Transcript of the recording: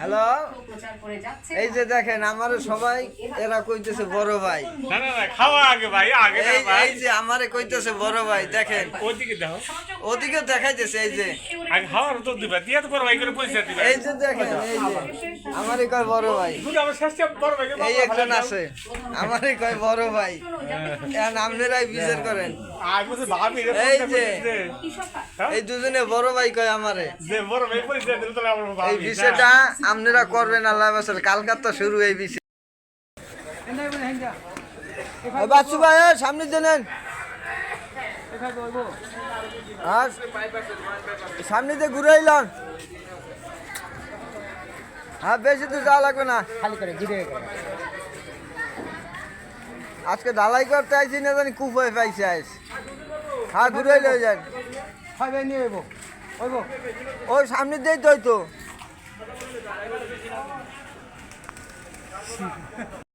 Hello, এই যে দেখেন আমারে সবাই এরা কইতেছে বড় ভাই। না না না, খাওয়া আগে ভাই, আগে না ভাই। এই যে আমারে কইতেছে বড় ভাই, দেখেন ওদিকে দাও, ওদিকে দেখাইতেছে। এই যে আগে খাওয়ার তো দিবা, দিয়া তো বড় ভাই করে পয়সা দিবা। এই যে দেখেন, এই যে আমারে কয় বড় ভাই। শুধু আমার শেষে বড় ভাই এই একজন আছে, আমারে কয় বড় ভাই। এখন আপনারাই বিচার করেন। আর বসে ভাবি রে, এই যে এই দুজনে বড় ভাই কয় আমারে। যে বড় ভাই পয়সা দিল তো আমার এই ভাবি বিষয়টা আপনারা করবেন আল্লাহ বাসাল। কালকার তো শুরু এই বিষয়। বাচ্চু ভাই সামনে দেন, আর সামনে দিয়ে ঘুরে আইলাম। হ্যাঁ, বেশি তো যাওয়া লাগবে না। খালি করে ঘুরে আজকে ঢালাই করতে আইছি না জানি কুপ হয়ে পাইছে আইস। হ্যাঁ, ঘুরে আইলে যান। খাইবে নিয়ে আইব ওইব ওই সামনে দিয়েই তো হইতো।